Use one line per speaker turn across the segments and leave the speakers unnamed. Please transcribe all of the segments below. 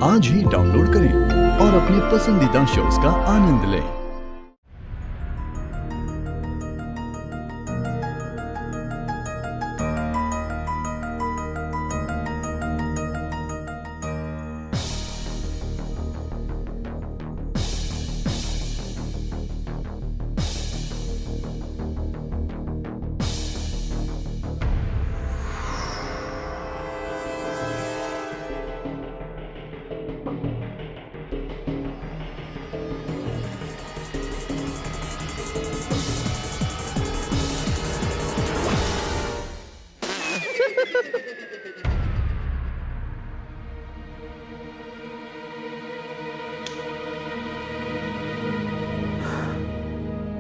आज ही डाउनलोड करें और अपने पसंदीदा शोज का आनंद लें।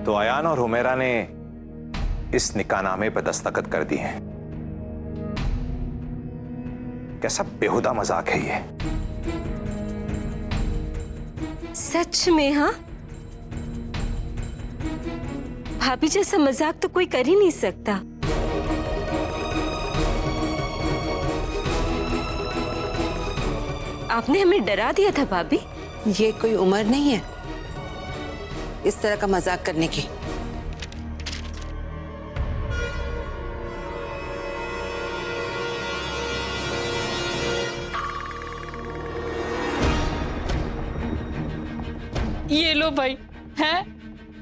तो अयान और हुमैरा ने इस निकाहनामे पर दस्तखत कर दी हैं। कैसा बेहुदा मजाक है ये।
सच में? हाँ, भाभी जैसा मजाक तो कोई कर ही नहीं सकता। आपने हमें डरा दिया था भाभी।
ये कोई उम्र नहीं है इस तरह का मजाक करने की।
ये लो भाई, है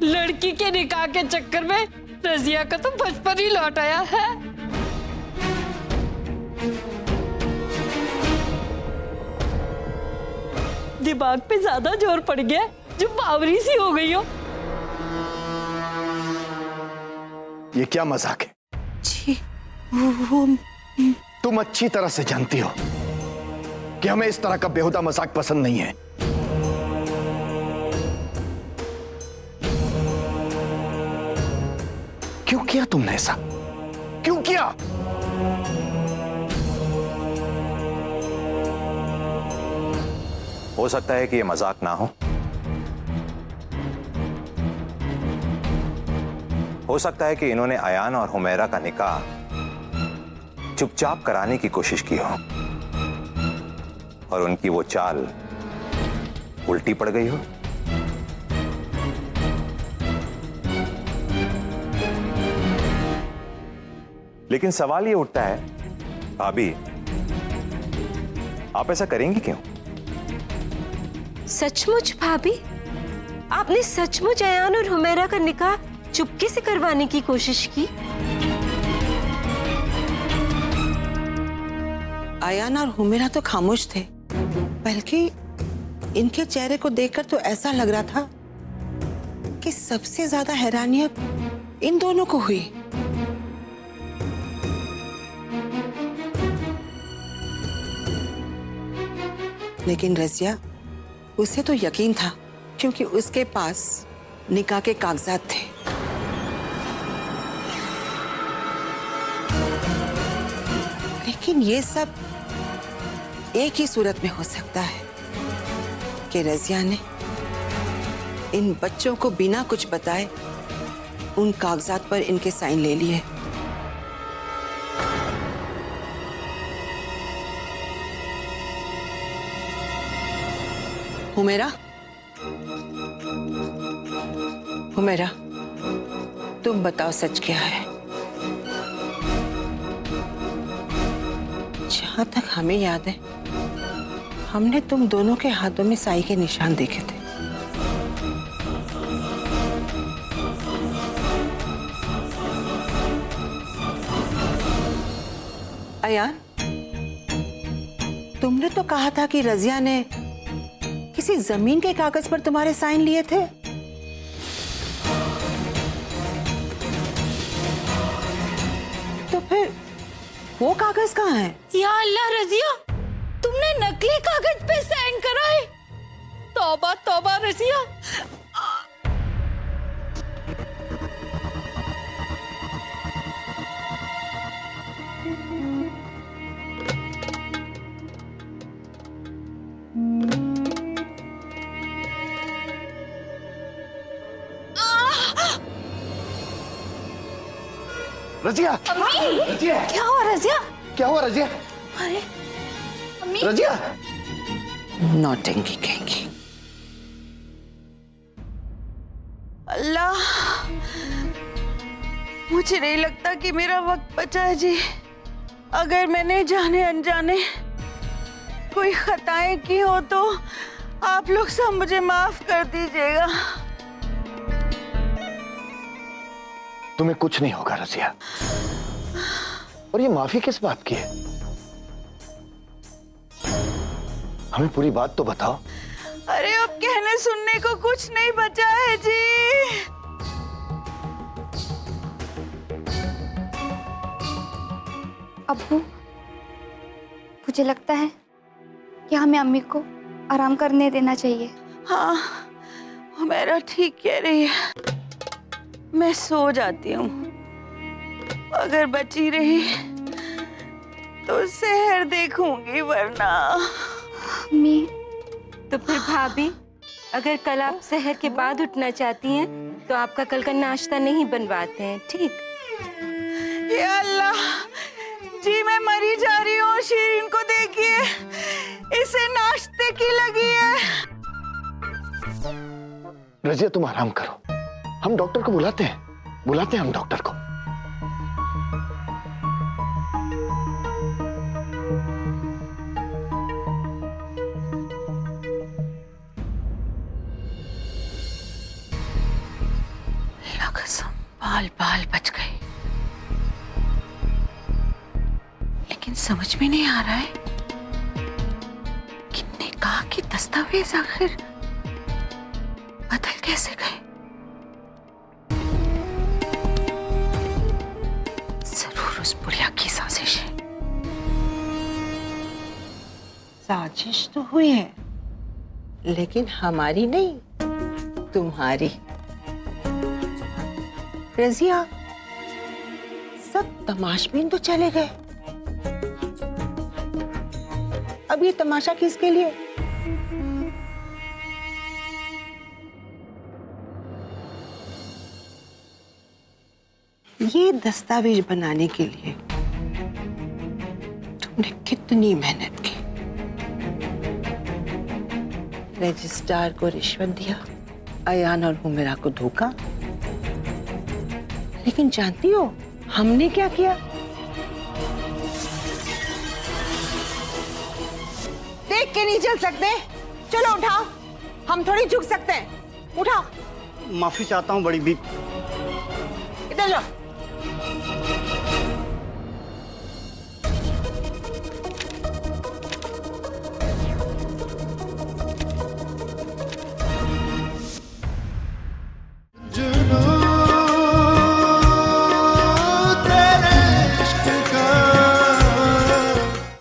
लड़की के निकाह के चक्कर में रजिया का तो बचपन ही लौट आया है। दिमाग पे ज्यादा जोर पड़ गया, जो बावरी सी हो गई हो।
ये क्या मजाक है?
जी वो
तुम अच्छी तरह से जानती हो कि हमें इस तरह का बेहुदा मजाक पसंद नहीं है। क्यों किया तुमने ऐसा? क्यों किया?
हो सकता है कि यह मजाक ना हो सकता है कि इन्होंने अयान और हुमैरा का निकाह चुपचाप कराने की कोशिश की हो और उनकी वो चाल उल्टी पड़ गई हो। लेकिन सवाल ये उठता है, भाभी आप ऐसा करेंगी क्यों?
सचमुच भाभी, आपने सचमुच अयान और हुमैरा का निकाह चुपके से करवाने की कोशिश की?
अयान और हुमैरा तो खामोश थे, बल्कि इनके चेहरे को देखकर तो ऐसा लग रहा था कि सबसे ज्यादा हैरानियत इन दोनों को हुई। लेकिन रजिया, उसे तो यकीन था क्योंकि उसके पास निकाह के कागजात थे। लेकिन ये सब एक ही सूरत में हो सकता है कि रजिया ने इन बच्चों को बिना कुछ बताए उन कागजात पर इनके साइन ले लिए। हुमैरा, हुमैरा, तुम बताओ सच क्या है? जहां तक हमें याद है, हमने तुम दोनों के हाथों में साई के निशान देखे थे। अयान, तुमने तो कहा था कि रजिया ने किसी जमीन के कागज पर तुम्हारे साइन लिए थे। तो फिर वो कागज कहाँ है?
या अल्लाह रजिया, तुमने नकली कागज पे साइन कराए। तौबा तौबा रजिया।
रजिया, रजिया,
क्या हुआ रजिया?
क्या हुआ रजिया?
अरे
रजिया,
नौटंकी कहेंगी। अल्लाह, मुझे नहीं लगता कि मेरा वक्त बचा है जी। अगर मैंने जाने अनजाने कोई खताएं की हो तो आप लोग सब मुझे माफ कर दीजिएगा।
तुम्हें कुछ नहीं होगा रजिया। और ये माफी किस बात की है? हमें पूरी बात तो बताओ।
अरे अब कहने सुनने को कुछ नहीं बचा है जी।
अब्बू, मुझे लगता है कि हमें अम्मी को आराम करने देना चाहिए।
हाँ, मेरा ठीक कह रही है। मैं सो जाती हूँ। अगर बची रही तो शहर देखूंगी, वरना
अम्मी,
तो फिर भाभी, अगर कल आप शहर के बाद उठना चाहती हैं तो आपका कल का नाश्ता नहीं बनवाते हैं, ठीक?
या अल्लाह जी, मैं मरी जा रही हूँ। शीरीन को देखिए, इसे नाश्ते की लगी है।
रजिया तुम आराम करो, हम डॉक्टर को बुलाते हैं हम डॉक्टर को।
बाल बाल बच गए, लेकिन समझ में नहीं आ रहा है कि निकाह के दस्तावेज आखिर बदल कैसे गए। जरूर उस बुढ़िया की साजिश है।
साजिश तो हुई है, लेकिन हमारी नहीं, तुम्हारी। रजिया, सब तमाशबीन तो चले गए, अब ये तमाशा किसके लिए? ये दस्तावेज बनाने के लिए तुमने कितनी मेहनत की। रजिस्ट्रार को रिश्वत दिया, अयान और हुमेरा को धोखा, लेकिन जानती हो हमने क्या किया? देख के नहीं चल सकते, चलो उठाओ, हम थोड़ी झुक सकते हैं, उठाओ।
माफी चाहता हूँ बड़ी बीबी।
इधर लो।